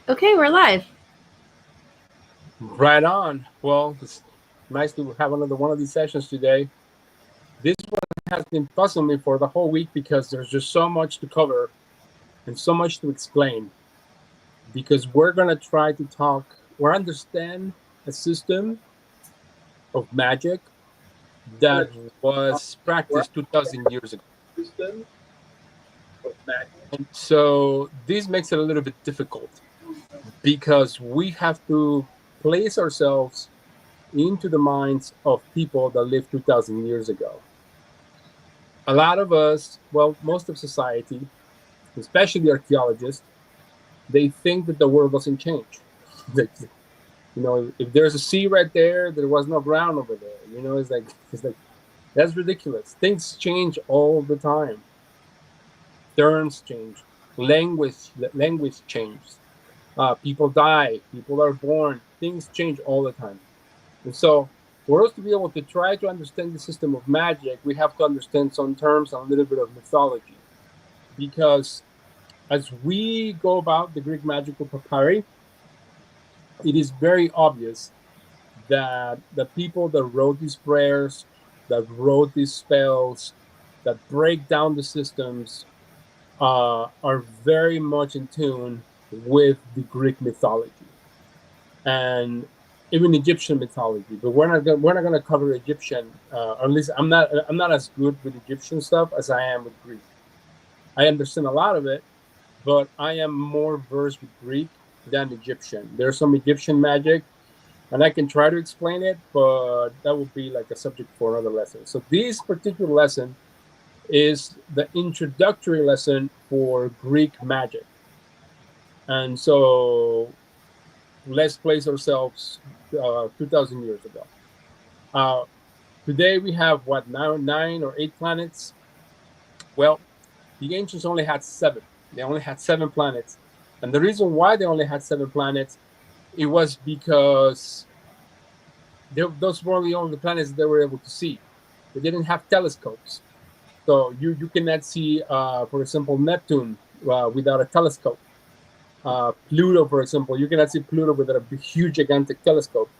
Okay, we're live. Right on. Well, it's nice to have another one of these sessions today. This one has been puzzling me for the whole week because there's just so much to cover and so much to explain. Because we're going to try to talk or understand a system of magic that was practiced 2,000 years ago. And so this makes it a little bit difficult because we have to place ourselves into the minds of people that lived 2,000 years ago. A lot of us, well, most of society, especially archaeologists, they think that the world doesn't change. That, if there's a sea right there, there was no ground over there. It's like that's ridiculous. Things change all the time. Terms change, language changes. People die, people are born. Things change all the time. And so, for us to be able to try to understand the system of magic, we have to understand some terms and a little bit of mythology. Because as we go about the Greek magical papyri, it is very obvious that the people that wrote these prayers, that wrote these spells, that break down the systems, are very much in tune with the Greek mythology and even Egyptian mythology. But we're not going to cover Egyptian, or at least I'm not as good with Egyptian stuff as I am with Greek. I understand a lot of it, but I am more versed with Greek than Egyptian. There's some Egyptian magic, and I can try to explain it, but that would be like a subject for another lesson. So this particular lesson is the introductory lesson for Greek magic. And so let's place ourselves 2,000 years ago. Today we have, what, now 9 or 8 planets? Well, the ancients only had 7. They only had 7 planets. And the reason why they only had 7 planets, it was because those were the only planets they were able to see. They didn't have telescopes. So you cannot see, for example, Neptune without a telescope. Pluto, for example, you cannot see Pluto without a huge, gigantic telescope.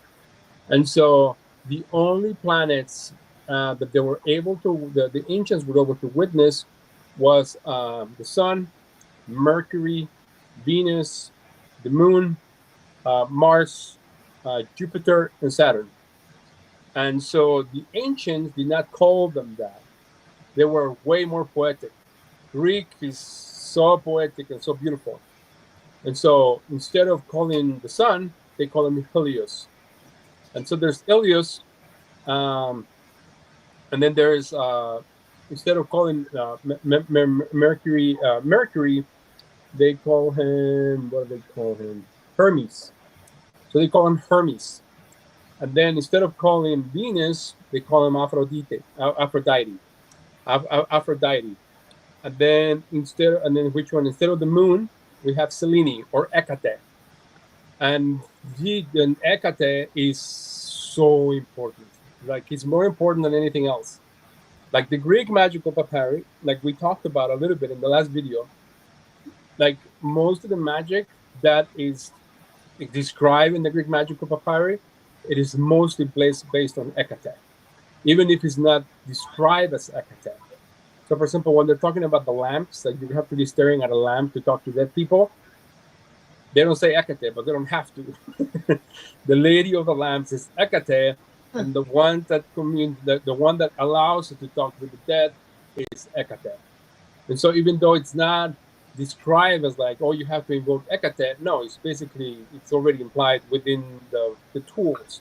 And so the only planets that they were able to, the ancients were able to witness was the Sun, Mercury, Venus, the Moon, Mars, Jupiter, and Saturn. And so the ancients did not call them that. They were way more poetic. Greek is so poetic and so beautiful. And so instead of calling the sun, they call him Helios. And so there's Helios, and then there's, instead of calling Mercury, they call him, what do they call him? Hermes. So they call him Hermes. And then instead of calling Venus, they call him Aphrodite. And then which one? Instead of the moon, we have Selene or Hecate. And Hecate is so important. Like, it's more important than anything else. Like the Greek magical papyri, like we talked about a little bit in the last video, like most of the magic that is described in the Greek magical papyri, it is mostly based on Hecate, even if it's not described as Hecate. So, for example, when they're talking about the lamps, like you have to be staring at a lamp to talk to dead people, they don't say Hecate, but they don't have to. The lady of the lamps is Hecate, and the one that the one that allows us to talk with the dead is Hecate. And so, even though it's not described as like, oh, you have to invoke Hecate, no, it's basically, it's already implied within the tools.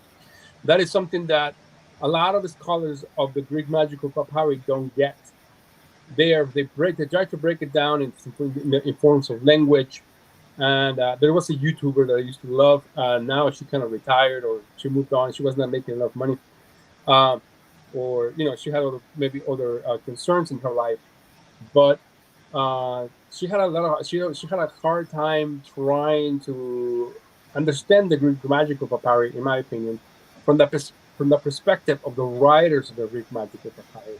That is something that a lot of the scholars of the Greek magical papyri don't get. They try to break it down in forms of language. And there was a YouTuber that I used to love. Now she kind of retired, or she moved on. She was not making enough money, or she had maybe other concerns in her life. But she had she had a hard time trying to understand the Greek magical papyri, in my opinion, from the perspective of the writers of the Greek magical papyri.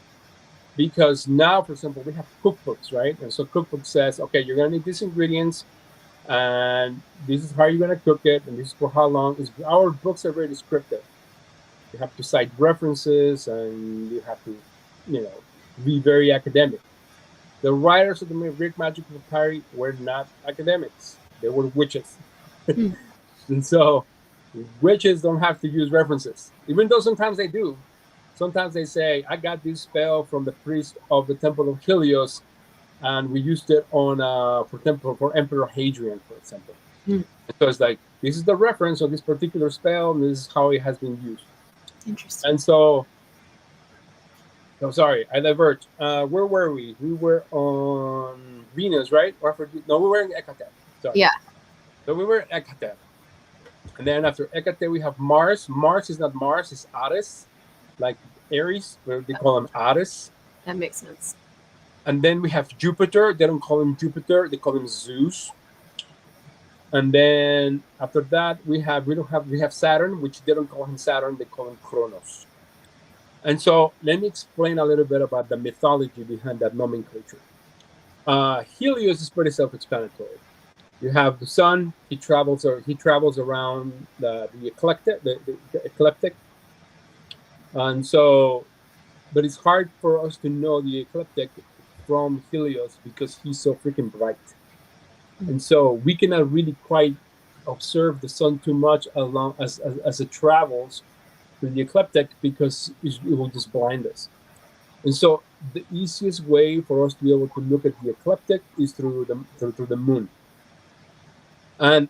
Because now, for example, we have cookbooks, right? And so cookbook says, okay, you're going to need these ingredients. and this is how you're going to cook it, and this is for how long. Our books are very descriptive. You have to cite references, and you have to, be very academic. The writers of the Greek magic papyri were not academics; they were witches, and so witches don't have to use references, even though sometimes they do. Sometimes they say, "I got this spell from the priest of the Temple of Helios, and we used it on for Emperor Hadrian, for example." So it's like, this is the reference of this particular spell, and this is how it has been used. Interesting. And so, sorry, I divert. Where were we? We were on Venus, right? No, we were in Hecate. Sorry. Yeah. So we were in Hecate. And then after Hecate, we have Mars. Mars is not Mars, it's Ares, like Aries, where they call him Ares. That makes sense. And then we have Jupiter. They don't call him Jupiter, they call him Zeus. And then after that, we have Saturn, which they don't call him Saturn, they call him Kronos. And so let me explain a little bit about the mythology behind that nomenclature. Helios is pretty self-explanatory. You have the sun; he travels around the ecliptic, and so, but it's hard for us to know the ecliptic from Helios because he's so freaking bright. And so we cannot really quite observe the sun too much along as it travels through the ecliptic, because it will just blind us. And so the easiest way for us to be able to look at the ecliptic is through the moon. And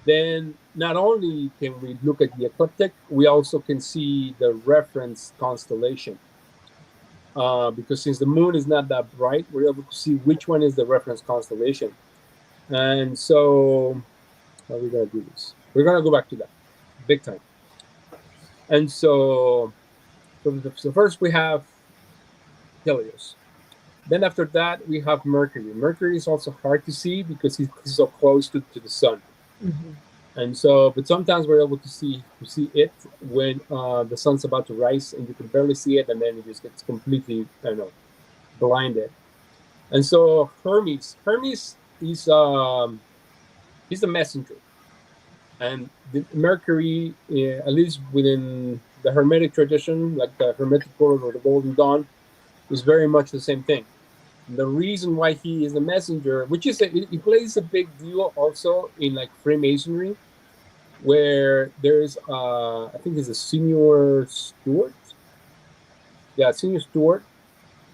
then not only can we look at the ecliptic, we also can see the reference constellation. Because since the moon is not that bright, we're able to see which one is the reference constellation. And so, how are we going to do this? We're going to go back to that, big time. And so first we have Helios. Then after that, we have Mercury. Mercury is also hard to see because he's so close to the sun. And so, but sometimes we're able to see it when the sun's about to rise, and you can barely see it, and then it just gets completely, blinded. And so Hermes is he's the messenger, and the Mercury, at least within the Hermetic tradition, like the Hermetic Order or the Golden Dawn, is very much the same thing. And the reason why he is the messenger, which is he plays a big deal also in like Freemasonry, where there's I think he's a senior steward. Yeah, senior steward,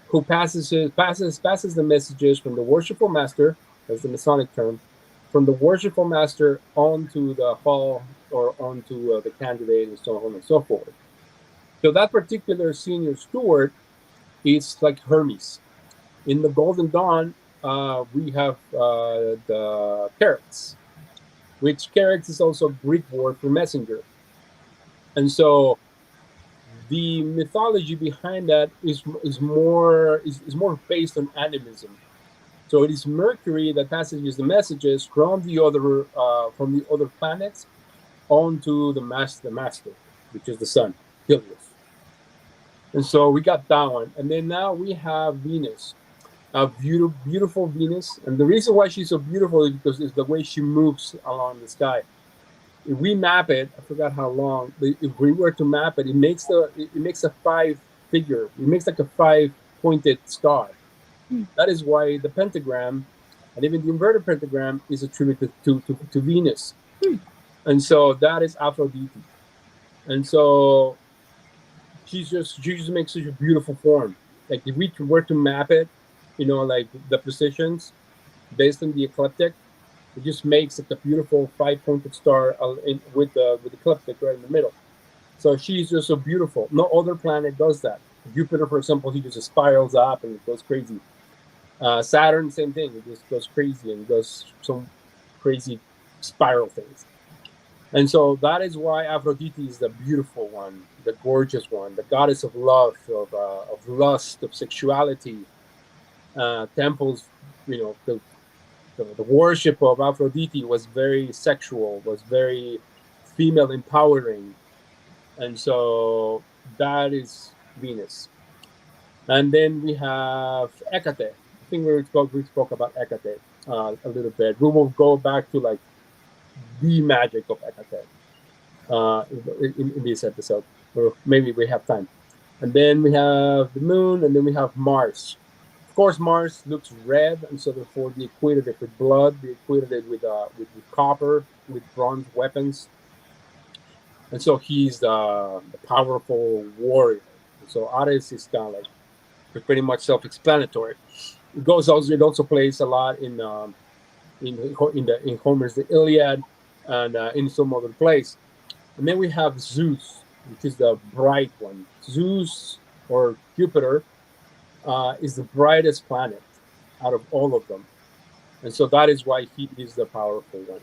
who passes the messages from the worshipful master, that's the Masonic term, from the worshipful master onto the hall or onto the candidate, and so on and so forth. So that particular senior steward is like Hermes. In the Golden Dawn, we have the Carrots, which Carrots is also Greek word for messenger. And so the mythology behind that is more based on animism. So it is Mercury that passes the messages from the other planets onto the master, which is the sun, Helios. And so we got that one, and then now we have Venus, a beautiful Venus, and the reason why she's so beautiful is because it's the way she moves along the sky. If we map it, I forgot how long, but if we were to map it, it makes a 5 figure. It makes like a 5-pointed star. That is why the pentagram, and even the inverted pentagram, is attributed to Venus. And so that is Aphrodite. And so she just makes such a beautiful form. Like if we were to map it, like the positions based on the ecliptic, it just makes like a beautiful 5-pointed star with the ecliptic right in the middle. So she's just so beautiful. No other planet does that. Jupiter, for example, he just spirals up and it goes crazy. Saturn, same thing. It just goes crazy and does some crazy spiral things. And so that is why Aphrodite is the beautiful one, the gorgeous one, the goddess of love, of lust, of sexuality. Temples, the worship of Aphrodite was very sexual, was very female empowering. And so that is Venus. And then we have Hecate. I think we spoke about Hecate. a little bit. We will go back to like the magic of Hecate in this episode, or maybe we have time. And then we have the moon, and then we have Mars. Of course, Mars looks red, and so therefore they equated it with blood. They equated it with copper, with bronze weapons, and so he's the powerful warrior. And so Ares is kind of like pretty much self-explanatory. It also plays a lot in Homer's The Iliad and in some other place. And then we have Zeus, which is the bright one. Zeus or Jupiter is the brightest planet out of all of them, and so that is why he is the powerful one.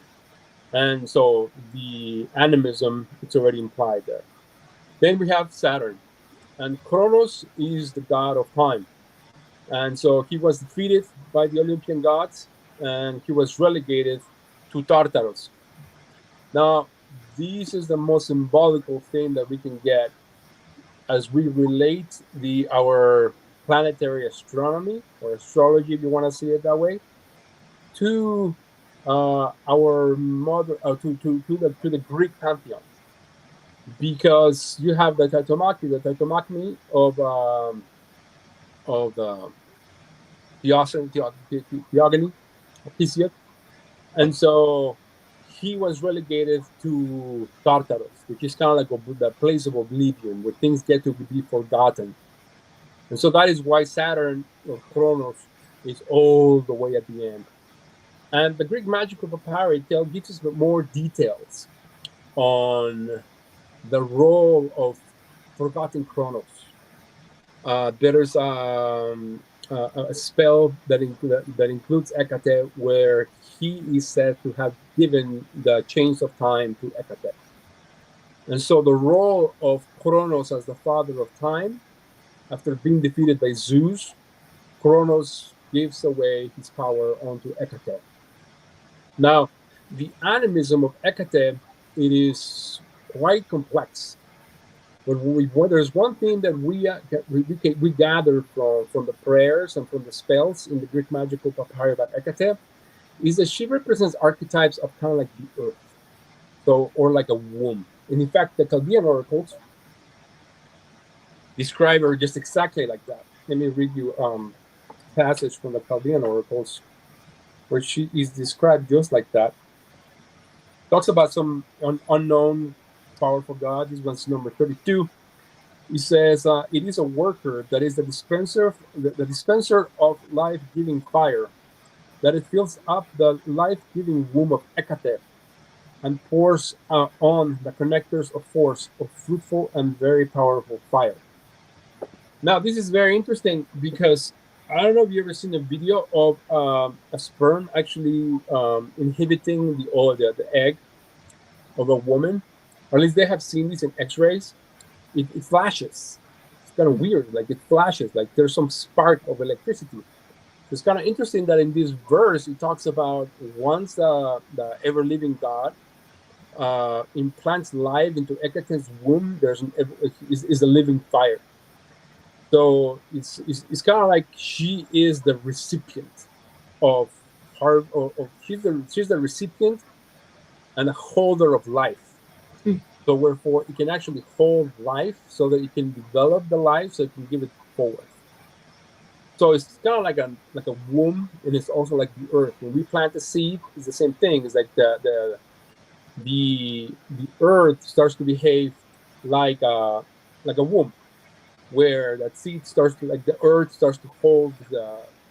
And so the animism, it's already implied there. Then we have Saturn, and Kronos is the god of time. And so he was defeated by the Olympian gods, and he was relegated to Tartarus. Now, this is the most symbolical thing that we can get as we relate our planetary astronomy, or astrology, if you want to see it that way, to our mother, to the Greek pantheon, because you have the Titomachny of the Theogony, Hesiod, and so he was relegated to Tartarus, which is kind of like the place of oblivion, where things get to be forgotten. And so that is why Saturn, or Kronos, is all the way at the end. And the Greek magical papyri gives us more details on the role of forgotten Kronos. There is a spell that includes Hecate, where he is said to have given the chains of time to Hecate. And so the role of Kronos as the father of time, after being defeated by Zeus, Kronos gives away his power onto Hecate. Now, the animism of Hecate, it is quite complex. But there's one thing that we gather from the prayers and from the spells in the Greek magical papyri about Hecate, is that she represents archetypes of kind of like the earth, so, or like a womb. And in fact, the Chaldean oracles describe her just exactly like that. Let me read you a passage from the Chaldean oracles where she is described just like that. Talks about some unknown powerful god. This one's number 32. He says, it is a worker that is the dispenser of life-giving fire, that it fills up the life-giving womb of Hecate and pours on the connectors of force of fruitful and very powerful fire. Now, this is very interesting because I don't know if you've ever seen a video of a sperm actually inhibiting the egg of a woman, or at least they have seen this in X-rays. It flashes. It's kind of weird, like it flashes, like there's some spark of electricity. It's kind of interesting that in this verse it talks about once the ever-living God implants life into Hecate's womb, is a living fire. So it's kind of like she is the recipient of her, she's the recipient and a holder of life. So wherefore it can actually hold life so that it can develop the life, so it can give it forward. So it's kind of like a womb, and it's also like the earth. When we plant a seed, it's the same thing. It's like the earth starts to behave like a womb, where that seed starts to, like the earth starts to hold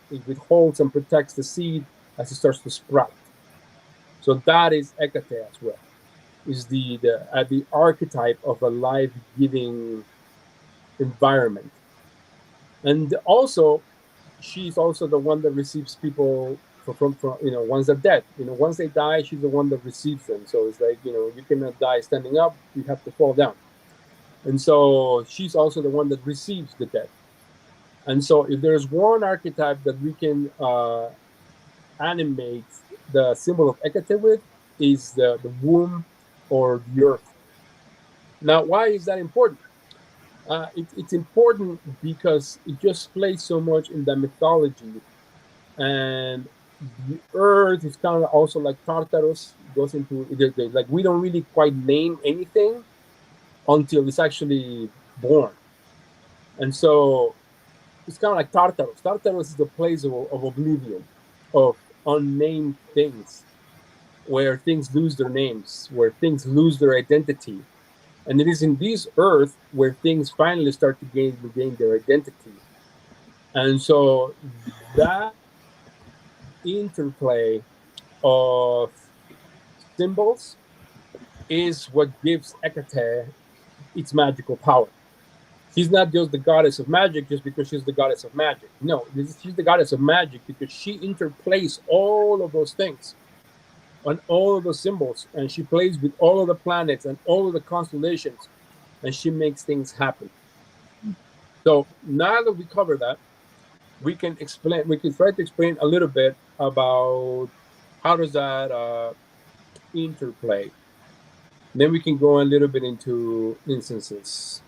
it holds and protects the seed as it starts to sprout. So that is Hecate as well. Is the archetype of a life-giving environment, and also she's also the one that receives people from once they're dead. Once they die, she's the one that receives them. So it's like you cannot die standing up; you have to fall down. And so she's also the one that receives the dead. And so if there's one archetype that we can animate the symbol of Hecate with, is the womb or the earth. Now, why is that important? It's important because it just plays so much in the mythology and the earth is kind of also like Tartarus, goes into like we don't really quite name anything until it's actually born. And so it's kind of like Tartarus. Tartarus is the place of oblivion, of unnamed things, where things lose their names, where things lose their identity. And it is in this earth where things finally start to gain their identity. And so that interplay of symbols is what gives Hecate its magical power. She's not just the goddess of magic just because she's the goddess of magic. No, she's the goddess of magic because she interplays all of those things and all of those symbols, and she plays with all of the planets and all of the constellations, and she makes things happen. So now that we cover that, we can try to explain a little bit about how does that interplay. Then we can go a little bit into instances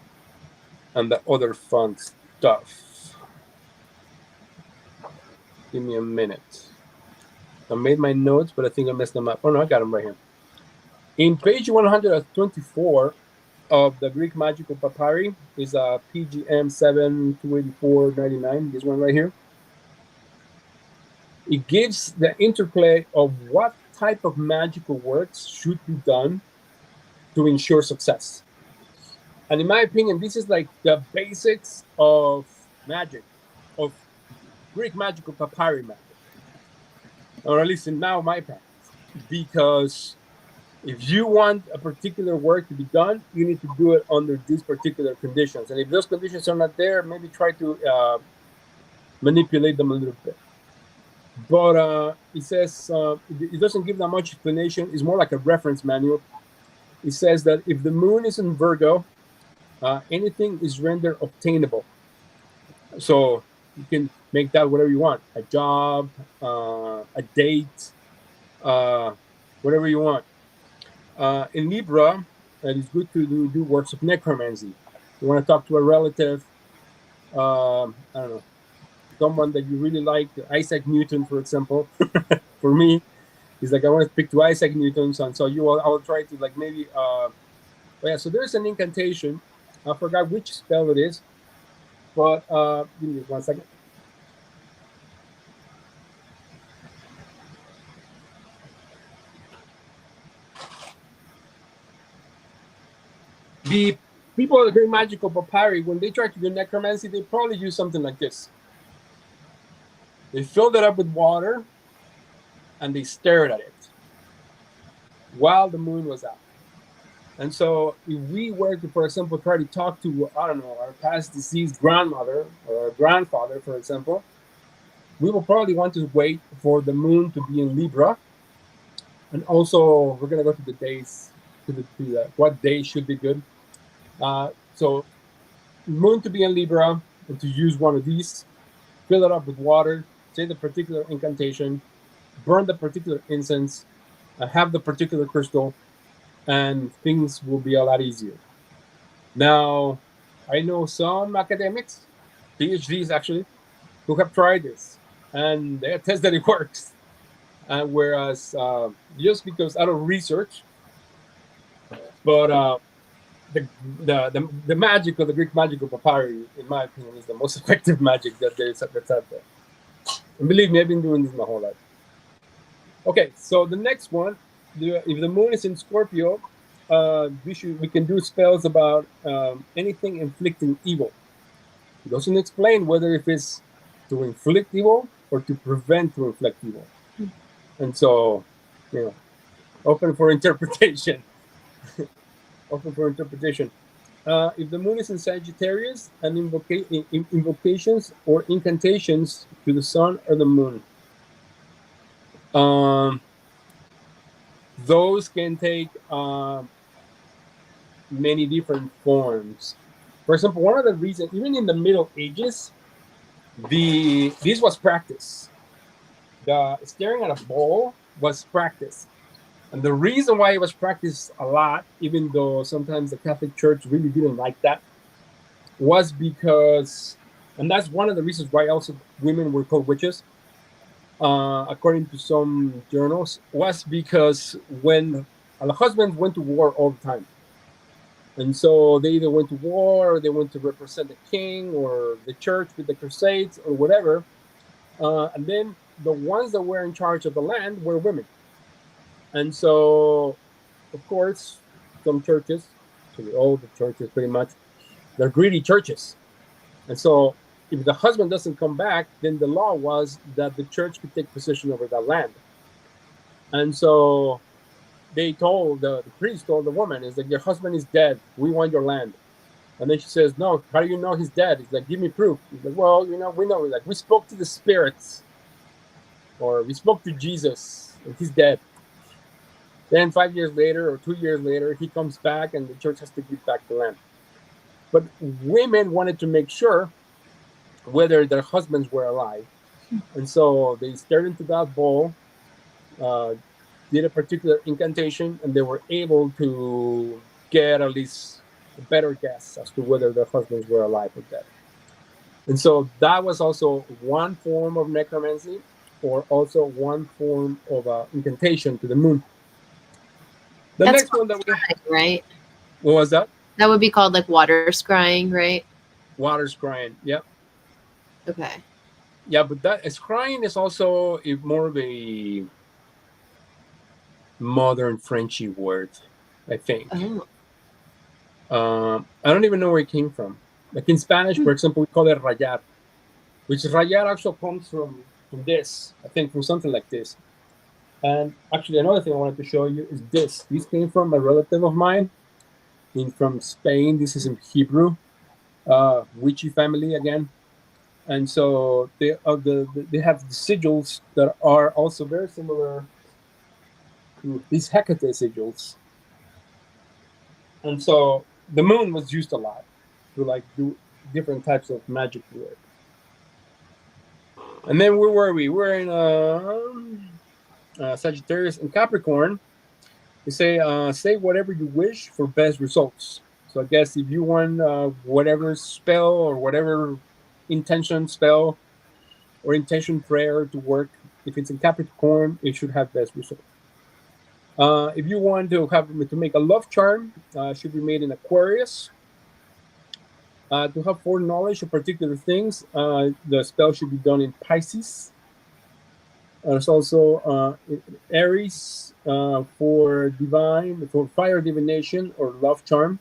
and the other fun stuff. Give me a minute. I made my notes, but I think I messed them up. Oh no, I got them right here. In page 124 of the Greek magical papyri is a PGM 7-284-99. This one right here. It gives the interplay of what type of magical works should be done to ensure success. And in my opinion, this is like the basics of magic, of Greek magical papyri magic, or at least in now my practice. Because if you want a particular work to be done, you need to do it under these particular conditions. And if those conditions are not there, maybe try to manipulate them a little bit. But it says, it doesn't give that much explanation. It's more like a reference manual. It says that if the moon is in Virgo, anything is rendered obtainable. So you can make that whatever you want. A job, a date, whatever you want. In Libra, it is good to do works of necromancy. You want to talk to a relative, I don't know, someone that you really like, Isaac Newton, for example. For me, he's like, I want to speak to Isaac Newton, and so I will try to like maybe, yeah, so there's an incantation. I forgot which spell it is, but give me 1 second. The people that are very magical papyri, when they try to do necromancy, they probably use something like this. They filled it up with water and they stared at it while the moon was out. And so if we were to, for example, try to talk to, I don't know, our past deceased grandmother or our grandfather, for example, we will probably want to wait for the moon to be in Libra. And also, we're going to go to the days, what day should be good. So moon to be in Libra, and to use one of these, fill it up with water, say the particular incantation, burn the particular incense, have the particular crystal, and things will be a lot easier. Now, I know some academics, PhDs actually, who have tried this, and they attest that it works. Whereas, just because out of research, but the magic of the Greek magical papyri, in my opinion, is the most effective magic that's out there. And believe me, I've been doing this my whole life. Okay, so the next one, if the moon is in Scorpio, we can do spells about anything inflicting evil. It doesn't explain whether if it's to inflict evil or to prevent to inflict evil. And so, open for interpretation. Open for interpretation. If the moon is in Sagittarius, and invocations or incantations to the sun or the moon, those can take many different forms. For example, one of the reasons, even in the Middle Ages, this was practice. The staring at a ball was practice. And the reason why it was practiced a lot, even though sometimes the Catholic Church really didn't like that, was because, and that's one of the reasons why also women were called witches, according to some journals, was because when the husbands went to war all the time. And so they either went to war, or they went to represent the king or the church with the crusades or whatever. And then the ones that were in charge of the land were women. And so, of course, some churches, actually all the churches pretty much, they're greedy churches. And so if the husband doesn't come back, then the law was that the church could take possession over that land. And so they told, the priest told the woman, is like, your husband is dead. We want your land. And then she says, no, how do you know he's dead? He's like, give me proof. He's like, well, we know. Like, we spoke to the spirits, or we spoke to Jesus, and he's dead. Then 5 years later or 2 years later, he comes back and the church has to give back the land. But women wanted to make sure whether their husbands were alive. And so they stared into that bowl, did a particular incantation, and they were able to get at least a better guess as to whether their husbands were alive or dead. And so that was also one form of necromancy, or also one form of incantation to the moon. That's next one that we right? What was that? That would be called like water scrying, right? Water scrying, yeah. Okay. Yeah, but that scrying is also more of a modern Frenchy word, I think. Oh. I don't even know where it came from. Like in Spanish, for example, we call it rayar, which rayar actually comes from this, I think, from something like this. And actually, another thing I wanted to show you is this. This came from a relative of mine from Spain. This is in Hebrew, witchy family again. And so they have the sigils that are also very similar to these Hecate sigils. And so the moon was used a lot to like do different types of magic work. And then where were we? We're in Sagittarius and Capricorn. They say whatever you wish for best results. So I guess if you want whatever spell or whatever intention spell or intention prayer to work, if it's in Capricorn, it should have best results. If you want to make a love charm, it should be made in Aquarius. To have foreknowledge of particular things, the spell should be done in Pisces. There's also Aries for fire divination or love charm.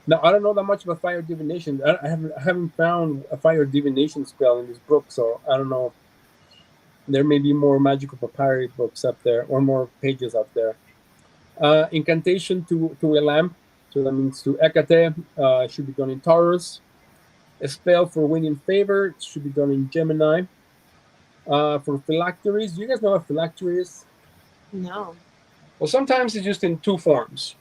Now, I don't know that much about fire divination. I haven't found a fire divination spell in this book, so I don't know. There may be more magical papyri books up there, or more pages up there. Incantation to a lamp, so that means to Hecate, should be done in Taurus. A spell for winning favor, it should be done in Gemini. For phylacteries, do you guys know what phylactery is? No. Well, sometimes it's used in two forms.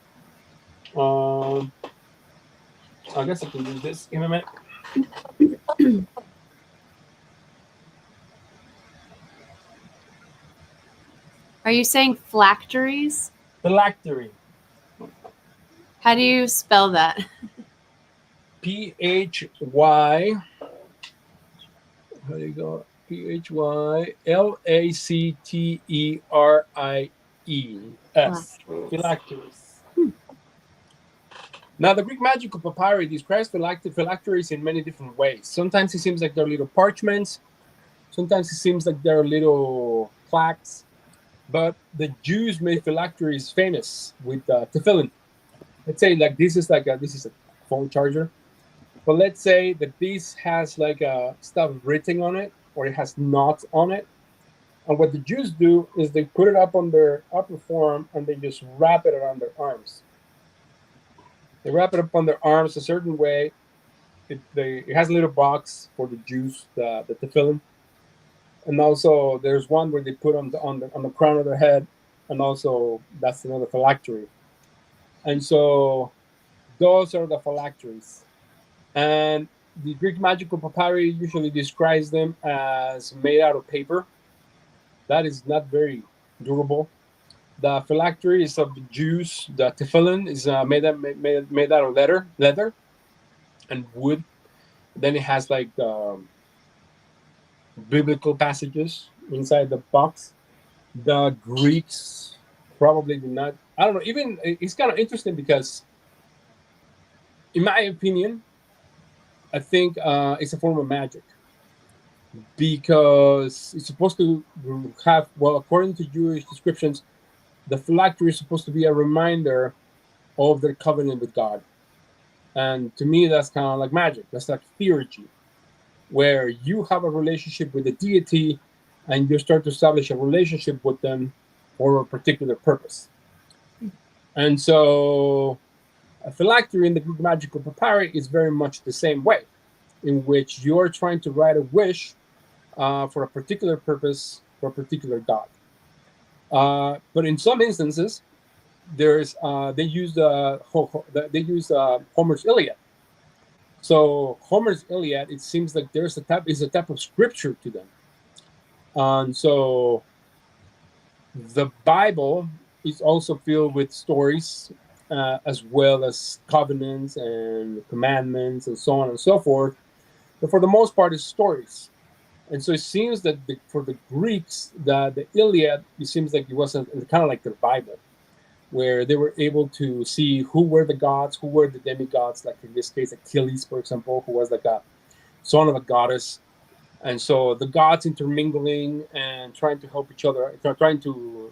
I guess I can use this. Give me a minute. Are you saying phylacteries? Phylactery. How do you spell that? Phy. How do you go? Phylaceteries. Phylacteries. Now, the Greek magical papyri describes phylacteries in many different ways. Sometimes it seems like they're little parchments. Sometimes it seems like they're little plaques. But the Jews made phylacteries famous with tefillin. Let's say like this is a phone charger. But let's say that this has like stuff written on it, or it has knots on it. And what the Jews do is they put it up on their upper forearm and they just wrap it around their arms. They wrap it up on their arms a certain way. It has a little box for the Jews, the tefillin. And also there's one where they put on the crown of their head, and also that's another phylactery. And so those are the phylacteries. And the Greek magical papyri usually describes them as made out of paper. That is not very durable. The phylactery is of the Jews. The tefillin is made out of leather and wood. Then it has like biblical passages inside the box. The Greeks probably did not. I don't know. Even it's kind of interesting because, in my opinion, I think it's a form of magic because it's supposed to have, well, according to Jewish descriptions, the phylactery is supposed to be a reminder of their covenant with God. And to me, that's kind of like magic. That's like theurgy, where you have a relationship with the deity and you start to establish a relationship with them for a particular purpose. And so a phylactery in the Greek magical papyri is very much the same way, in which you're trying to write a wish for a particular purpose for a particular god. But in some instances, there's they use Homer's Iliad. So Homer's Iliad, it seems like there's a type of scripture to them. And so the Bible is also filled with stories, as well as covenants and commandments and so on and so forth. But for the most part, it's stories. And so it seems that for the Greeks, the Iliad, it seems like it wasn't kind of like the Bible, where they were able to see who were the gods, who were the demigods, like in this case, Achilles, for example, who was like a son of a goddess. And so the gods intermingling and trying to help each other, trying to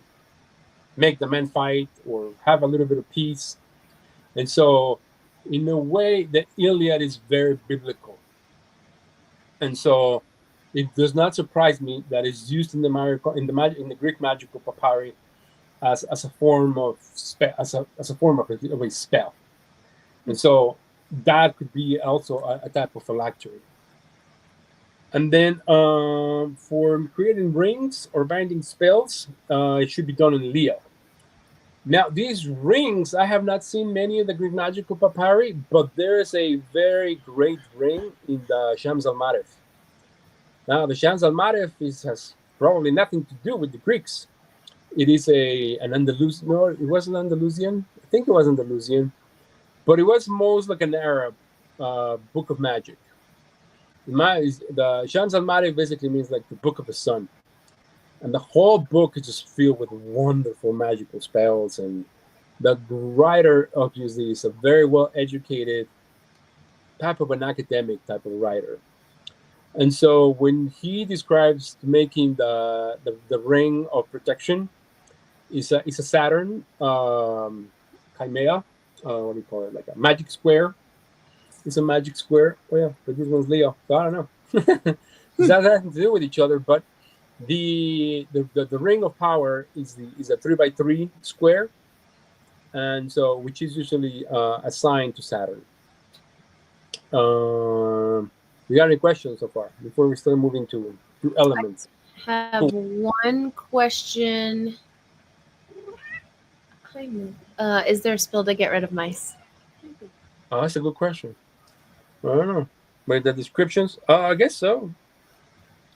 make the men fight or have a little bit of peace. And so, in a way, the Iliad is very biblical. And so, it does not surprise me that it's used in the Greek magical papyri as a form of a spell. And so that could be also a type of phylactery. And then for creating rings or binding spells, it should be done in Leo. Now, these rings, I have not seen many of the Greek magical papyri, but there is a very great ring in the Shams al-Marif. Now, the Shams al-Marif has probably nothing to do with the Greeks. It is an Andalusian, no, it wasn't Andalusian. I think it was Andalusian, but it was most like an Arab book of magic. The Shams al-Marif basically means like the book of the sun. And the whole book is just filled with wonderful magical spells. And the writer, obviously, is a very well-educated type of an academic type of writer. And so when he describes making the ring of protection, it's a Saturn chimera. What do you call it? Like a magic square. It's a magic square. Oh yeah, but this one's Leo. So I don't know. It has nothing to do with each other, but the ring of power is a 3x3 square, and so which is usually assigned to Saturn. You got any questions so far before we start moving to elements? I have one question. Is there a spell to get rid of mice? Oh, that's a good question. I don't know. But the descriptions, I guess so.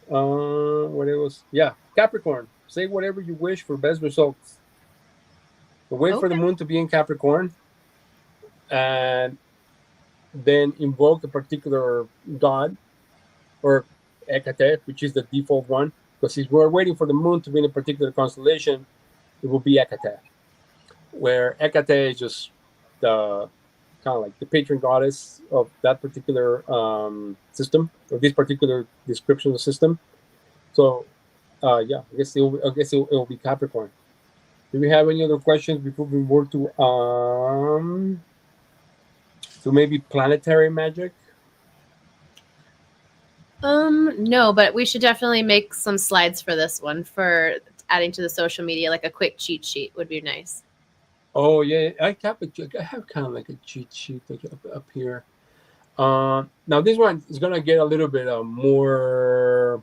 What it was? Yeah, Capricorn. Say whatever you wish for best results. But wait for the moon to be in Capricorn, and then invoke a particular god or Hecate, which is the default one. Because if we're waiting for the moon to be in a particular constellation, it will be Hecate, where Hecate is just the kind of like the patron goddess of that particular system, or this particular description of the system. So, yeah, I guess it will be Capricorn. Do we have any other questions before we move to maybe planetary magic? No, but we should definitely make some slides for this one for adding to the social media. Like a quick cheat sheet would be nice. Oh yeah, I have kind of like a cheat sheet up here. Now this one is gonna get a little bit more.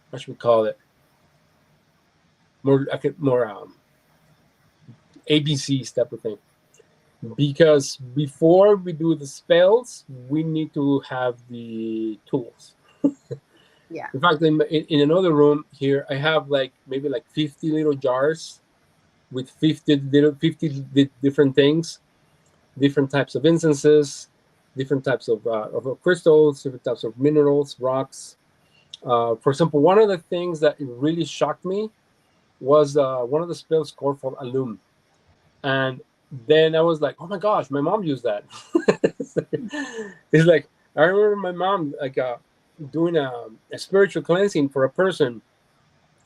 What should we call it? More ABCs type of thing. Because before we do the spells, we need to have the tools. Yeah. In fact, in another room here, I have maybe 50 little jars with 50 different things, different types of incenses, different types of crystals, different types of minerals, rocks, For example, one of the things that really shocked me was one of the spells called for Alum. And then I was like, oh my gosh, my mom used that. It's like, I remember my mom like doing a spiritual cleansing for a person.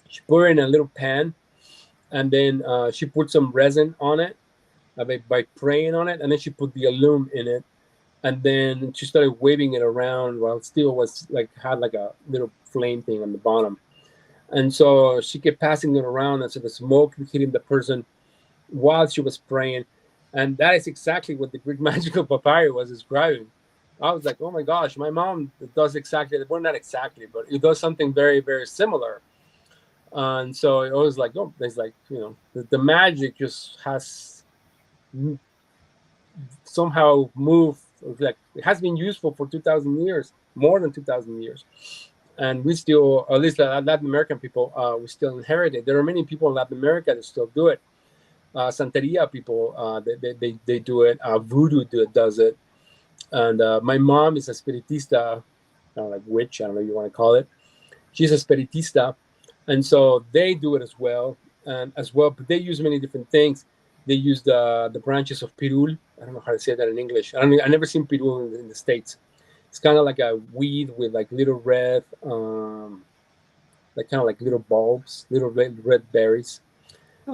She put it in a little pan, and then she put some resin on it by praying on it, and then she put the alum in it, and then she started waving it around while it still was like had like a little flame thing on the bottom. And so she kept passing it around, and so the smoke hitting the person while she was praying. And that is exactly what the Greek magical papyri was describing. I was like, oh my gosh, my mom does exactly, well, not exactly, but it does something very, very similar. And so it was like, oh, there's like, the magic just has somehow moved, like it has been useful for 2,000 years, more than 2,000 years. And we still, at least Latin American people, we still inherit it. There are many people in Latin America that still do it. Santeria people, they do it. Voodoo does it. And my mom is a spiritista, like witch, I don't know what you want to call it. She's a spiritista. And so they do it as well. And as well, but they use many different things. They use the branches of pirul. I don't know how to say that in English. I never seen pirul in the States. It's kind of like a weed with like little red, like kind of like little bulbs, little red berries.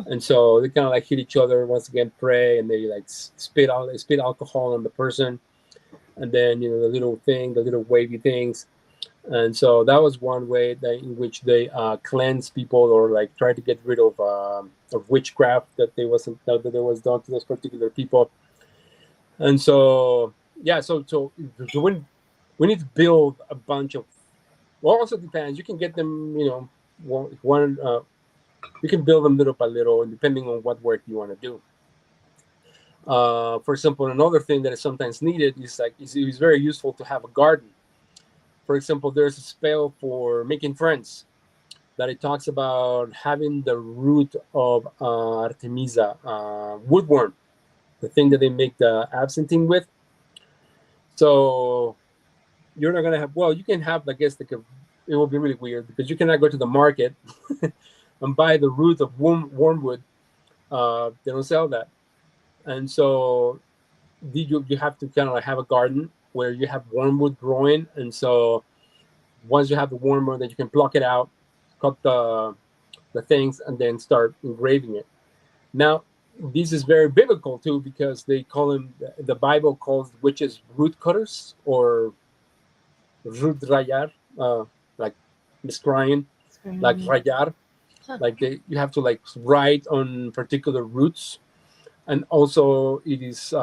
And so they kind of like hit each other once again, pray, and they like spit alcohol on the person, and then the little wavy things. And so that was one way in which they cleanse people or like try to get rid of witchcraft that there was done to those particular people. And so so when we need to build a bunch of, well, also depends. You can get them, one. You can build them little by little, depending on what work you want to do. For example, another thing that is sometimes needed is like it's very useful to have a garden. For example, there's a spell for making friends that it talks about having the root of Artemisa, woodworm, the thing that they make the absinthe with. So you're not gonna have. Well, you can have, I guess, it will be really weird because you cannot go to the market and buy the root of wormwood. They don't sell that, and so you have to kind of like have a garden where you have wormwood growing, and so once you have the wormwood, then you can pluck it out, cut the things, and then start engraving it. Now, this is very biblical too because they call them, the Bible calls witches root cutters or root rayar, like scrying, like rayar. Like you have to like write on particular roots, and also it is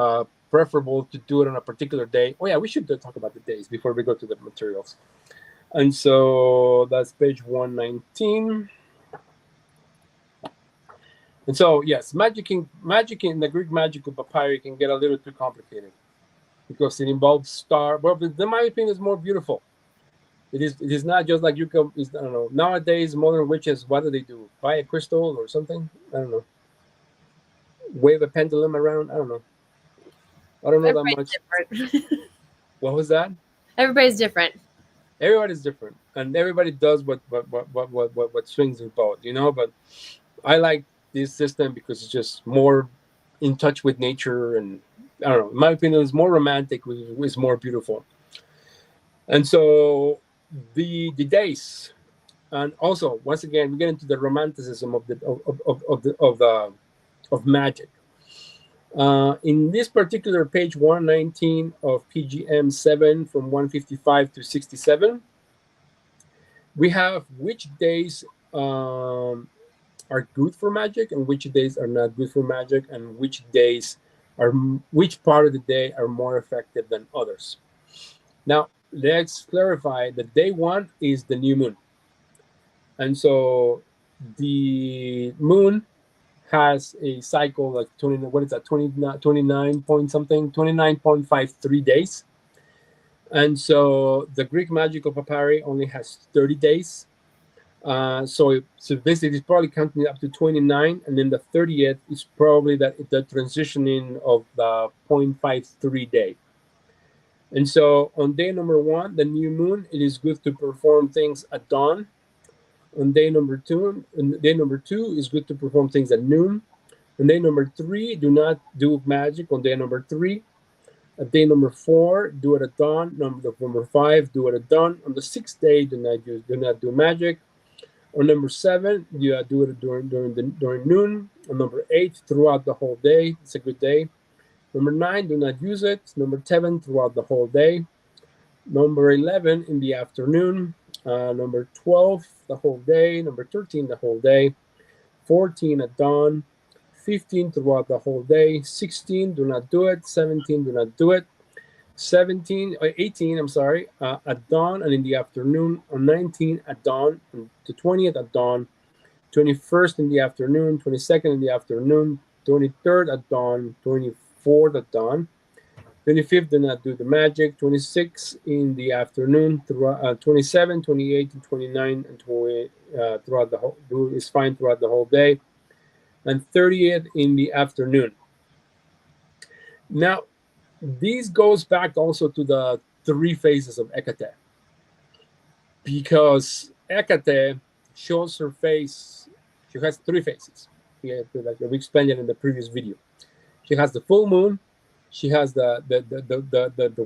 preferable to do it on a particular day. Oh yeah, we should talk about the days before we go to the materials. And so that's page 119. And so yes, magic in the Greek magical papyri can get a little too complicated because it involves star. Well, in my opinion, is more beautiful. It is not just like I don't know. Nowadays, modern witches, what do they do? Buy a crystal or something? I don't know. Wave a pendulum around? I don't know. I don't know that much. What was that? Everybody's different. Everybody's different, and everybody does what swings their boat, But I like this system because it's just more in touch with nature, and I don't know. In my opinion, it's more romantic. It's more beautiful, and so the days, and also once again we get into the romanticism of magic. In this particular page 119 of PGM 7 from 155 to 67, we have which days are good for magic and which days are not good for magic, and which part of the day are more effective than others. Now, let's clarify that day one is the new moon. And so the moon has a cycle like 29 point something, 29.53 days. And so the Greek magical papyri only has 30 days. So basically it's probably counting up to 29, and then the 30th is probably the transitioning of the 0.53 day. And so on day number 1, the new moon, it is good to perform things at dawn. On day number 2, is good to perform things at noon. On day number 3, do not do magic on day number 3. At day number 4, do it at dawn. Number 5, do it at dawn. On the 6th day, do not do magic. On number 7, you do it during noon. On number 8, throughout the whole day. It's a good day. Number 9, do not use it. Number 10, throughout the whole day. Number 11, in the afternoon. Number 12, the whole day. Number 13, the whole day. 14, at dawn. 15, throughout the whole day. 16, do not do it. 17, do not do it. 18, at dawn and in the afternoon. On 19, at dawn. The 20th, at dawn. 21st, in the afternoon. 22nd, in the afternoon. 23rd, at dawn. 24th, at dawn. 25th, do not do the magic. 26th, in the afternoon. 27, 28, and 29, and 20, throughout the whole, is fine throughout the whole day. And 30th, in the afternoon. Now, this goes back also to the 3 phases of Hecate, because Hecate shows her face. She has 3 phases. Like we explained it in the previous video. She has the full moon, she has the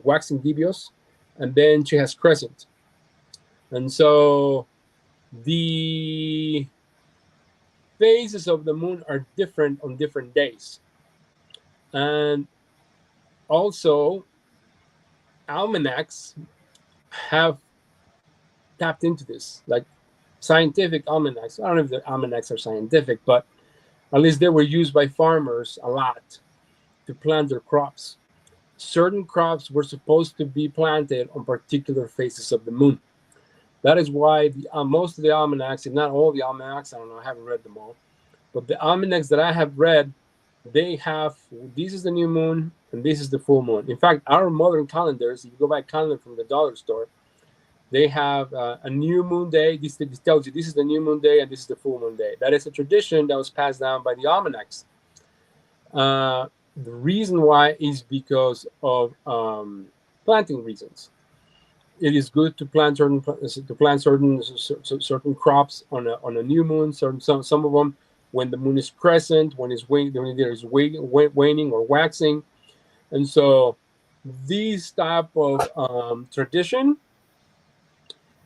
waxing gibios, and then she has crescent. And so the phases of the moon are different on different days. And also, almanacs have tapped into this, like scientific almanacs. I don't know if the almanacs are scientific, but at least they were used by farmers a lot to plant their crops. Certain crops were supposed to be planted on particular phases of the moon. That is why most of the almanacs, if not all the almanacs, I don't know, I haven't read them all, but the almanacs that I have read, they have, this is the new moon and this is the full moon. In fact, our modern calendars, if you go buy a calendar from the dollar store, they have a new moon day. This tells you this is the new moon day and this is the full moon day. That is a tradition that was passed down by the almanacs. The reason why is because of planting reasons. It is good to plant certain crops on a new moon. Some of them when the moon is crescent, when there is waning or waxing, and so this type of tradition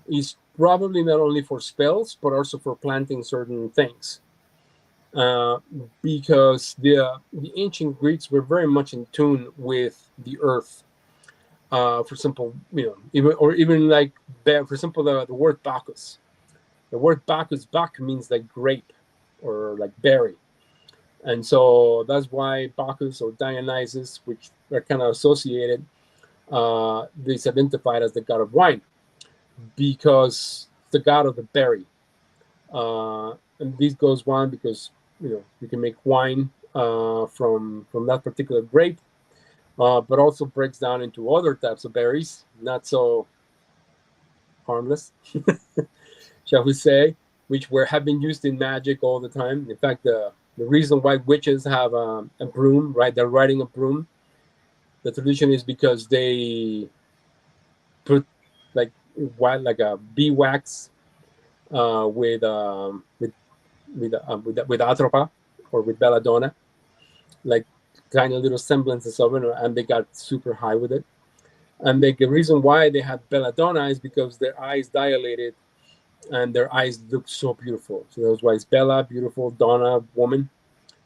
is probably not only for spells but also for planting certain things, because the ancient Greeks were very much in tune with the earth. For example, even like, for example, the word Bacchus. The word Bacchus, Bach means like grape or like berry. And so that's why Bacchus or Dionysus, which are kind of associated, is identified as the god of wine, because the god of the berry. And this goes on because you can make wine from that particular grape, but also breaks down into other types of berries, not so harmless, shall we say, which have been used in magic all the time. In fact, the reason why witches have a broom, right? They're riding a broom. The tradition is because they put like a bee wax with atropa or with belladonna, like kind of little semblances of it, and they got super high with it. And the reason why they had belladonna is because their eyes dilated and their eyes looked so beautiful. So that's why it's Bella, beautiful, Donna, woman.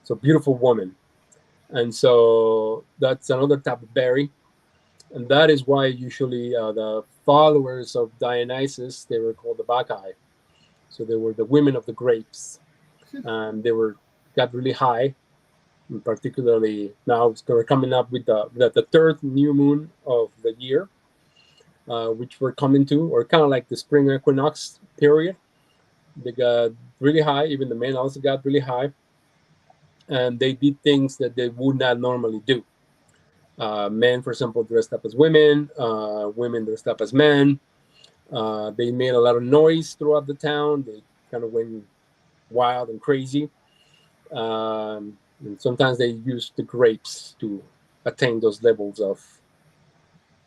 So beautiful woman. And so that's another type of berry. And that is why usually the followers of Dionysus, they were called the Bacchae. So they were the women of the grapes. And they got really high. And particularly now they're coming up with the third new moon of the year, which we're coming to, or kind of like the spring equinox period. They got really high. Even the men also got really high. And they did things that they would not normally do. Men, for example, dressed up as women. Women dressed up as men. They made a lot of noise throughout the town. They kind of went wild and crazy. And sometimes they used the grapes to attain those levels of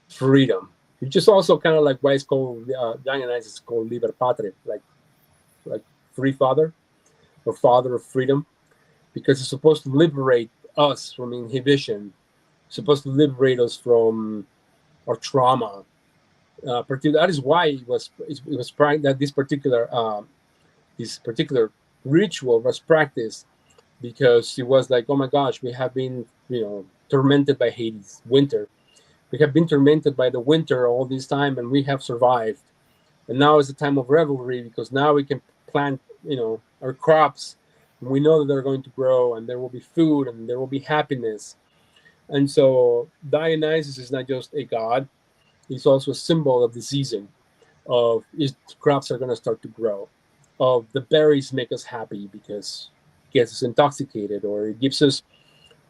freedom, which is also kind of like why it's called Dionysus is called liber patri, like free father or father of freedom, because it's supposed to liberate us from inhibition, supposed to liberate us from our trauma. That is why it was that this particular ritual was practiced, because it was like, oh my gosh, we have been tormented by Hades, winter. We have been tormented by the winter all this time, and we have survived. And now is the time of revelry, because now we can plant our crops, and we know that they're going to grow, and there will be food, and there will be happiness. And so Dionysus is not just a god; he's also a symbol of the season, of his crops are going to start to grow, of the berries make us happy because it gets us intoxicated, or it gives us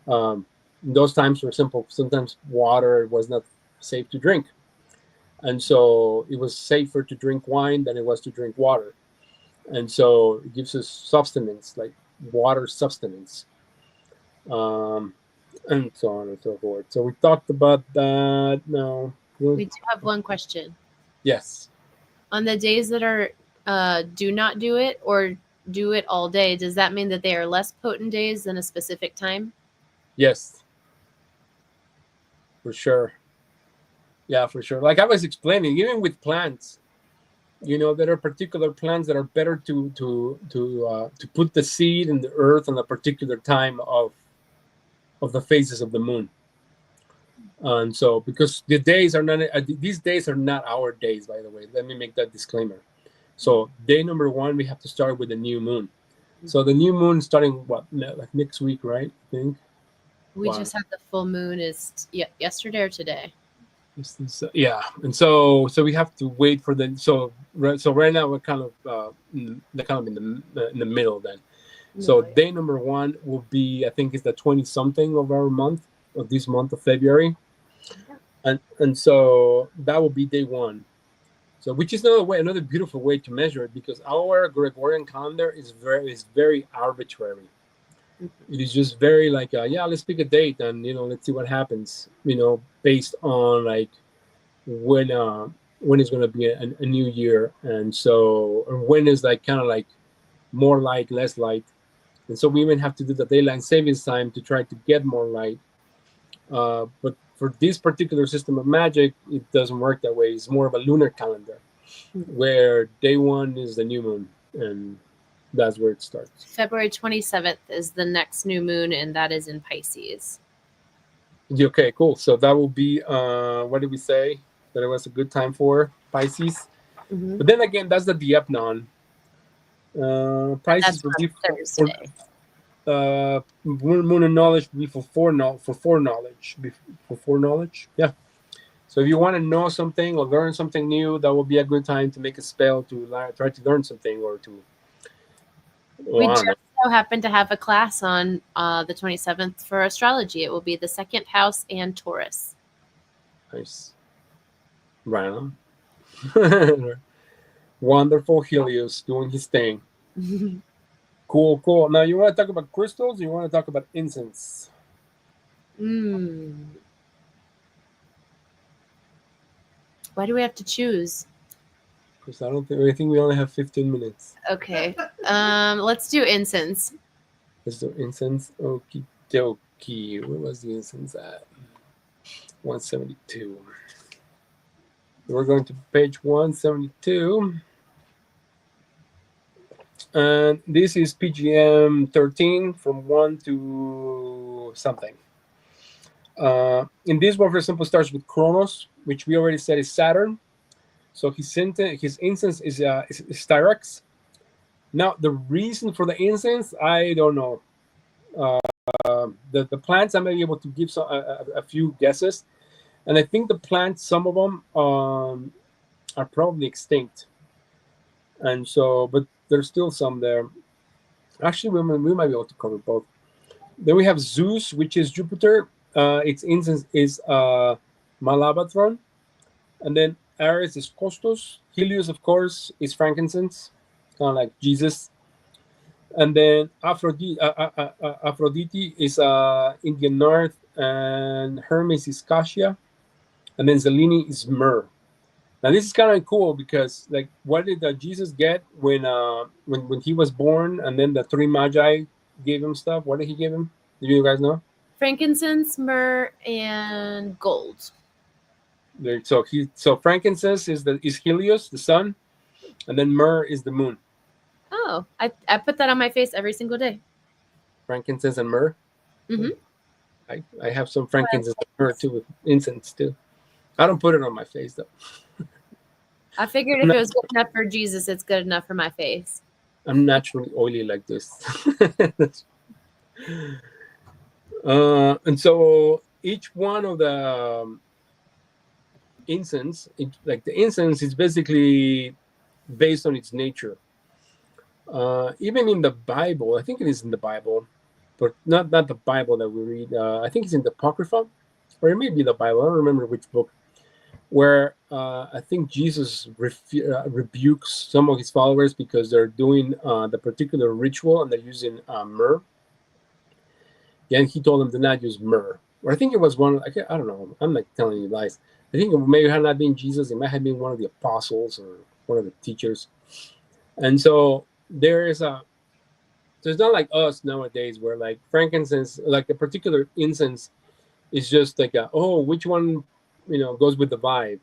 in those times, for example, sometimes water was not safe to drink, and so it was safer to drink wine than it was to drink water, and so it gives us sustenance, like water sustenance, and so on and so forth. So we talked about that. Now We do have one question. yes. On the days that are do not do it or do it all day, does that mean that they are less potent days than a specific time? Yes, for sure. Yeah, for sure. Like I was explaining, even with plants, there are particular plants that are better to put the seed in the earth on a particular time of the phases of the moon. And so, because the days are not these days are not our days, by the way. Let me make that disclaimer. So day number 1, we have to start with the new moon. So the new moon starting like next week, right? I think. We just had the full moon is yesterday or today. Yeah, and so we have to wait for the so right now we're kind of in the middle then. So day number 1 will be, I think, is the 20 something of our month, of this month of February, and so that will be day 1. So, which is another beautiful way to measure it, because our Gregorian calendar is very arbitrary. It is just very like, let's pick a date and let's see what happens. Based on like when it's going to be a new year, and so or when is like kind of like more light, less light, and so we even have to do the daylight savings time to try to get more light. But for this particular system of magic, it doesn't work that way. It's more of a lunar calendar, where day 1 is the new moon, and that's where it starts. February 27th is the next new moon, and that is in Pisces. Okay, cool. So that will be, what did we say? That it was a good time for Pisces. Mm-hmm. But then again, that's the Diepnon. Pisces will be Thursday. Moon and knowledge will be for foreknowledge. Yeah. So if you want to know something or learn something new, that will be a good time to make a spell to try to learn something or to. We just so happen to have a class on the 27th for astrology. It will be the 2nd house and Taurus. Nice. Right. Wonderful. Helios doing his thing. Cool. Now, you want to talk about crystals or you want to talk about incense? Why do we have to choose? Because I think we only have 15 minutes. Okay. Let's do incense. Let's do incense. Okie dokie. Where was the incense at? 172. We're going to page 172. And this is PGM 13 from 1 to something. In this one, for example, starts with Kronos, which we already said is Saturn. So his incense is Styrax. Now, the reason for the incense, I don't know. The plants, I may be able to give a few guesses. And I think the plants, some of them are probably extinct. And so, but there's still some there. Actually, we might be able to cover both. Then we have Zeus, which is Jupiter. Its incense is Malabatron. And then Ares is Costos. Helios, of course, is frankincense, kind of like Jesus. And then Aphrodite is Indian North, and Hermes is Cassia. and then Zelini is myrrh. Now this is kind of cool because, like, what did Jesus get when he was born, and then the three magi gave him stuff? What did he give him? Do you guys know? Frankincense, myrrh, and gold. So frankincense is Helios, the sun, and then myrrh is the moon. Oh, I put that on my face every single day. Frankincense and myrrh. Mm-hmm. I have some frankincense and myrrh too, with incense too. I don't put it on my face though. I figured if it was good enough for Jesus, it's good enough for my face. I'm naturally oily like this. And so each one of the incense, like the incense, is basically based on its nature. Even in the Bible, I think it is in the Bible, but not the Bible that we read. I think it's in the Apocrypha, or it may be the Bible. I don't remember which book. Where I think Jesus rebukes some of his followers because they're doing the particular ritual and they're using myrrh. Yeah, and he told them to not use myrrh. Or I think it was one. I don't know. I'm like telling you lies. I think it may have not been Jesus. It might have been one of the apostles or one of the teachers. And so there is a. So it's not like us nowadays, where like frankincense, like a particular incense, is just like which one goes with the vibe.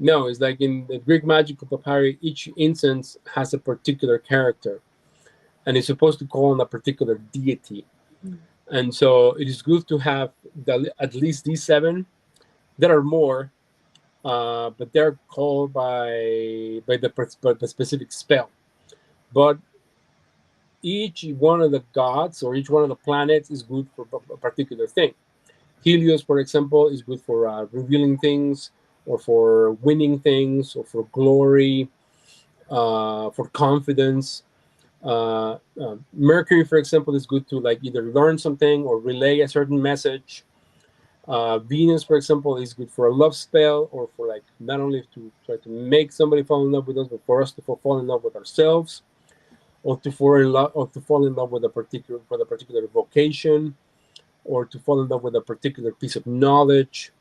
No, it's like in the Greek magical papyri, each incense has a particular character, and it's supposed to call on a particular deity. And so it is good to have at least these 7. There are more, but they're called by the specific spell. But each one of the gods or each one of the planets is good for a particular thing. Helios, for example, is good for revealing things, or for winning things, or for glory, for confidence. Mercury, for example, is good to like either learn something or relay a certain message. Venus, for example, is good for a love spell, or for like not only to try to make somebody fall in love with us, but for us to fall in love with ourselves, or to fall in love with a particular vocation, or to fall in love with a particular piece of knowledge.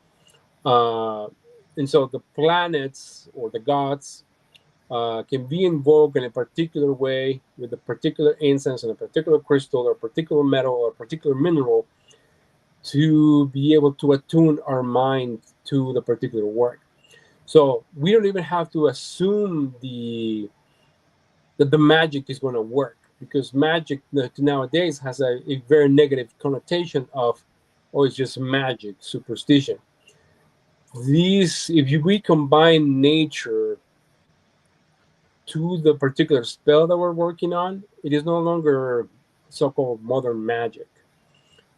And so the planets or the gods can be invoked in a particular way with a particular incense and a particular crystal or a particular metal or a particular mineral to be able to attune our mind to the particular work. So we don't even have to assume that the magic is going to work, because magic nowadays has a very negative connotation of, it's just magic, superstition. If we combine nature to the particular spell that we're working on, it is no longer so-called modern magic.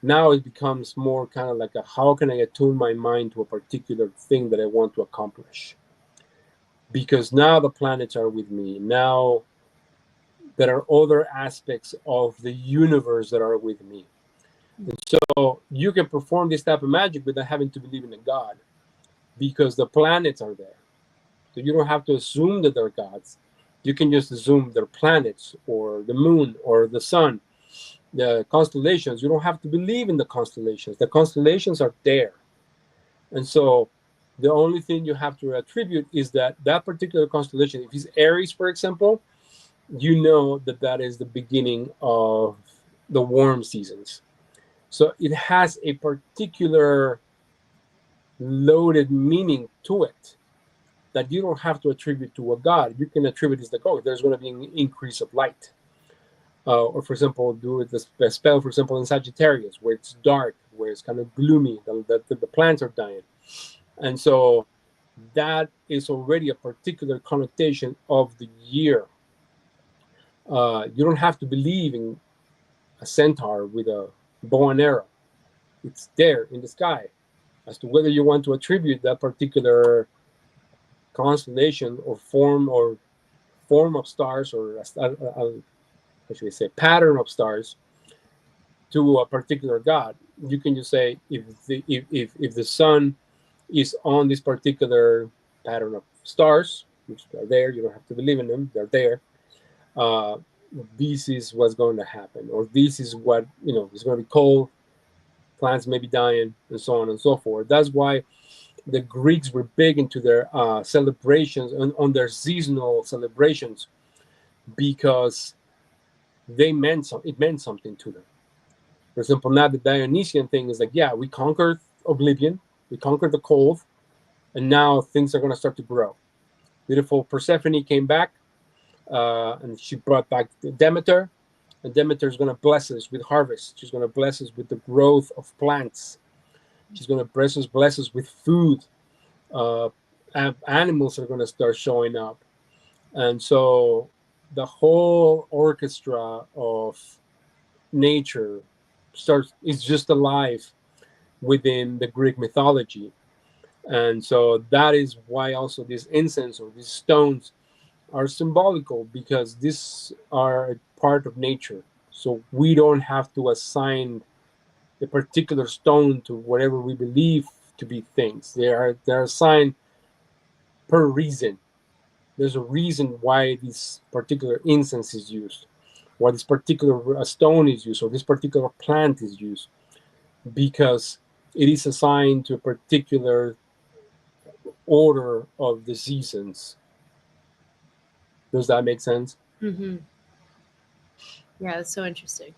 Now it becomes more kind of like how can I attune my mind to a particular thing that I want to accomplish? Because now the planets are with me. Now there are other aspects of the universe that are with me. And so you can perform this type of magic without having to believe in a god, because the planets are there. So you don't have to assume that they're gods. You can just assume they're planets, or the moon, or the sun, the constellations. You don't have to believe in the constellations. The constellations are there. And so the only thing you have to attribute is that particular constellation, if it's Aries, for example, you know that is the beginning of the warm seasons. So it has a particular loaded meaning to it that you don't have to attribute to a god. You can attribute it as there's going to be an increase of light. Or for example, do it the spell, for example, in Sagittarius, where it's dark, where it's kind of gloomy, the plants are dying. And so that is already a particular connotation of the year. You don't have to believe in a centaur with a bow and arrow. It's there in the sky. As to whether you want to attribute that particular constellation or form of stars, or how should I say, pattern of stars, to a particular god, you can just say if the sun is on this particular pattern of stars, which are there, you don't have to believe in them, they're there. This is what's going to happen, or this is what it's going to be cold, plants may be dying, and so on and so forth. That's why the Greeks were big into their celebrations on their seasonal celebrations because it meant something to them. For example, now the Dionysian thing is like, yeah, we conquered oblivion, we conquered the cold, and now things are going to start to grow. Beautiful Persephone came back, and she brought back Demeter, and Demeter is going to bless us with harvest. She's going to bless us with the growth of plants. She's going to bless us with food. Uh, Animals are going to start showing up, and so the whole orchestra of nature is just alive within the Greek mythology. And so that is why also these incense or these stones are symbolical, because these are a part of nature. So we don't have to assign a particular stone to whatever we believe to be things. They're assigned per reason. There's a reason why this particular incense is used, why this particular stone is used, or this particular plant is used, because it is assigned to a particular order of the seasons. Does that make sense? Mm-hmm. Yeah, that's so interesting.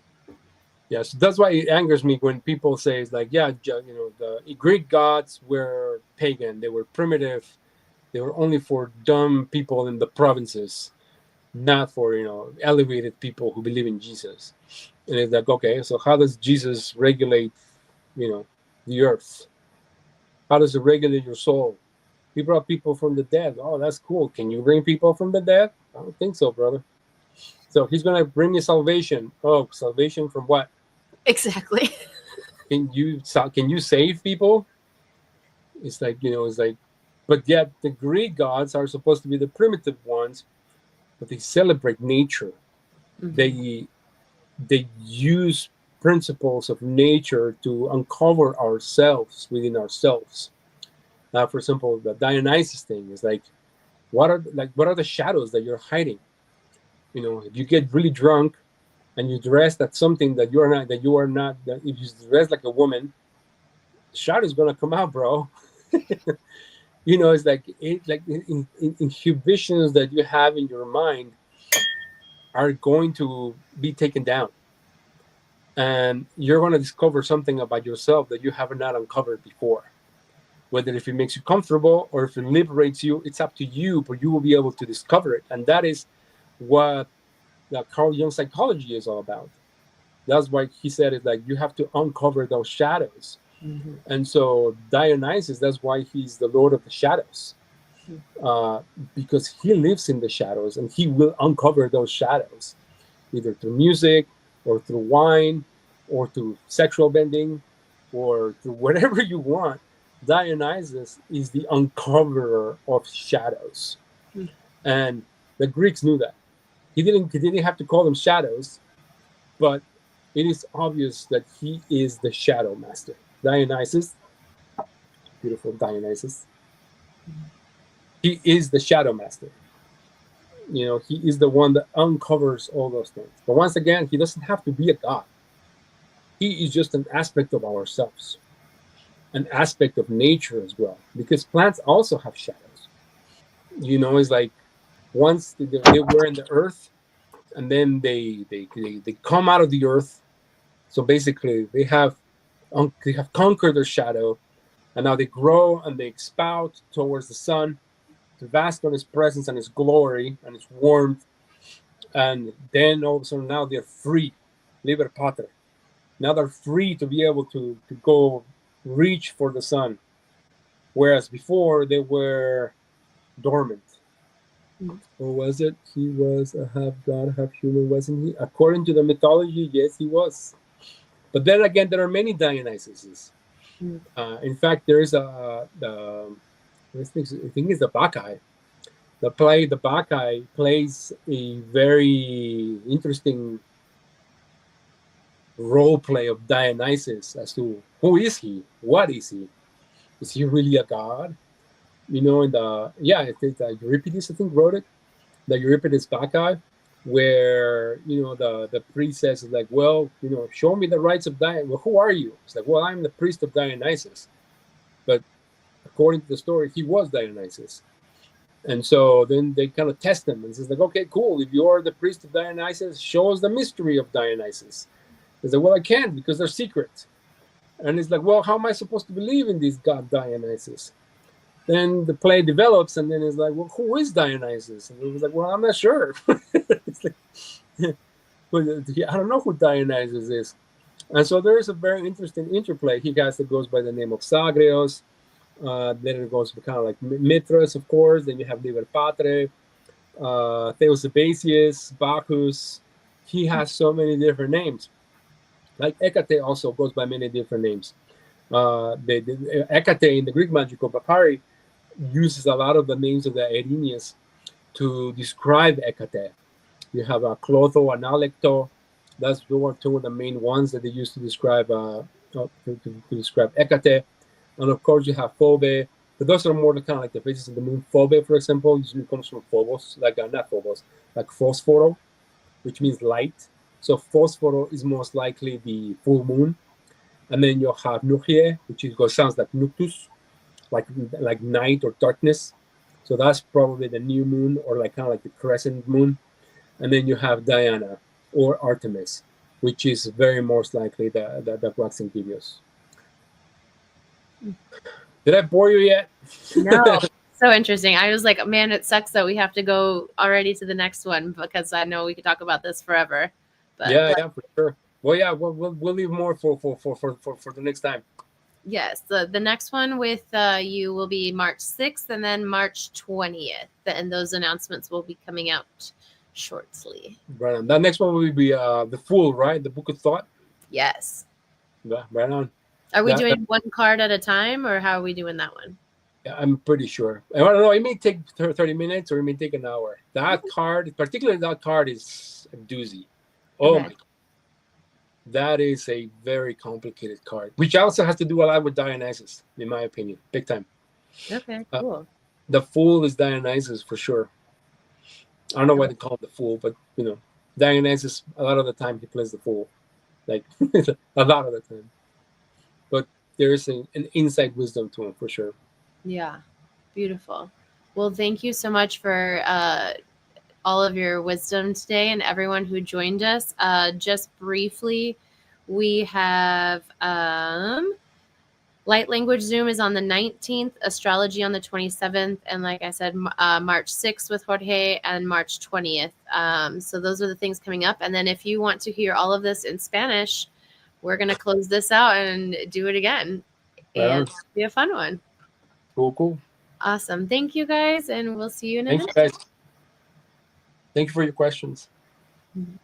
Yes, that's why it angers me when people say it's like, yeah, the Greek gods were pagan, they were primitive, they were only for dumb people in the provinces, not for elevated people who believe in Jesus. And it's like, okay, so how does Jesus regulate, the earth? How does it regulate your soul? He brought people from the dead. Oh, that's cool. Can you bring people from the dead? I don't think so, brother. So he's gonna bring you salvation. Oh, salvation from what? Exactly. Can you save people? It's like, but yet the Greek gods are supposed to be the primitive ones, but they celebrate nature. Mm-hmm. They use principles of nature to uncover ourselves within ourselves. For example, the Dionysus thing is like, what are the shadows that you're hiding? If you get really drunk and you dress at something that you are not, that if you dress like a woman, the shadow is gonna come out, bro. It's like inhibitions that you have in your mind are going to be taken down, and you're going to discover something about yourself that you have not uncovered before. Whether if it makes you comfortable or if it liberates you, it's up to you, but you will be able to discover it. And that is what the Carl Jung psychology is all about. That's why he said it, like, you have to uncover those shadows. Mm-hmm. And so Dionysus, that's why he's the Lord of the Shadows, because he lives in the shadows and he will uncover those shadows, either through music or through wine or through sexual bending or through whatever you want. Dionysus is the uncoverer of shadows. Mm-hmm. And the Greeks knew that. He didn't have to call them shadows, but it is obvious that he is the shadow master. Dionysus, beautiful Dionysus, he is the shadow master. He is the one that uncovers all those things. But once again, he doesn't have to be a god. He is just an aspect of ourselves, an aspect of nature as well, because plants also have shadows. It's like, once they were in the earth, and then they come out of the earth. So basically, they have conquered their shadow, and now they grow and they expound towards the sun to bask on his presence and his glory and his warmth. And then all of a sudden, now they're free, liber pater. Now they're free to be able to go reach for the sun, whereas before they were dormant. Or was it? He was a half god, half human, wasn't he? According to the mythology, yes, he was. But then again, there are many Dionysuses. In fact, there is I think it's the Bacchae. The Bacchae plays a very interesting role play of Dionysus as to who is he, what is he? Is he really a god? In I think that Euripides, I think, wrote it, the Euripides Bacchae, where the priest says, like, well, show me the rites of Dionysus. Well, who are you? It's like, well, I'm the priest of Dionysus. But according to the story, he was Dionysus. And so then they kind of test him and says like, okay, cool. If you're the priest of Dionysus, show us the mystery of Dionysus. He's like, well, I can't because they're secret. And he's like, well, how am I supposed to believe in this god Dionysus? Then the play develops, and then it's like, well, who is Dionysus? And he was like, well, I'm not sure. It's like, I don't know who Dionysus is. And so there is a very interesting interplay. He has that goes by the name of Zagreus. Then it goes kind of like Mithras, of course. Then you have Liber Patre, Theosebasius, Bacchus. He has so many different names. Like Hecate also goes by many different names. Hecate in the Greek magical Papyri uses a lot of the names of the Erinyes to describe Hecate. You have a Clotho and Alecto. That's two of the main ones that they use to describe describe Hecate. And of course, you have Phoebe. But those are more kind of like the phases of the moon. Phoebe, for example, usually comes from Phobos, like not Phobos, like Phosphoro, which means light. So Phosphoro is most likely the full moon. And then you have Nuchie, which sounds like Nuctus, like night or darkness. So that's probably the new moon, or like kind of like the crescent moon. And then you have Diana or Artemis, which is very most likely the waxing periods. Did I bore you yet? No. So interesting. I was like, man, it sucks that we have to go already to the next one, because I know we could talk about this forever. But yeah, for sure. Well, yeah, we'll leave more for the next time. Yes, the next one with you will be March 6th and then March 20th, and those announcements will be coming out shortly. Right on. That next one will be the Fool, right? The Book of Thot. Yes. Yeah, right on. Are we doing one card at a time, or how are we doing that one? Yeah, I'm pretty sure. I don't know. It may take 30 minutes or it may take an hour. That card, particularly that card, is a doozy. Oh my God. That is a very complicated card, which also has to do a lot with Dionysus, in my opinion. Big time. Okay, cool. The Fool is Dionysus for sure. I don't know why they call him the Fool, but Dionysus, a lot of the time he plays the Fool. Like a lot of the time. But there is an inside wisdom to him for sure. Yeah, beautiful. Well, thank you so much for all of your wisdom today, and everyone who joined us. Just briefly, we have Light Language Zoom is on the 19th, Astrology on the 27th, and like I said, March 6th with Jorge, and March 20th. So those are the things coming up. And then if you want to hear all of this in Spanish, we're going to close this out and do it again. And it'll be a fun one. Cool. Awesome. Thank you, guys, and we'll see you in a minute. Thanks, guys. Thank you for your questions. Mm-hmm.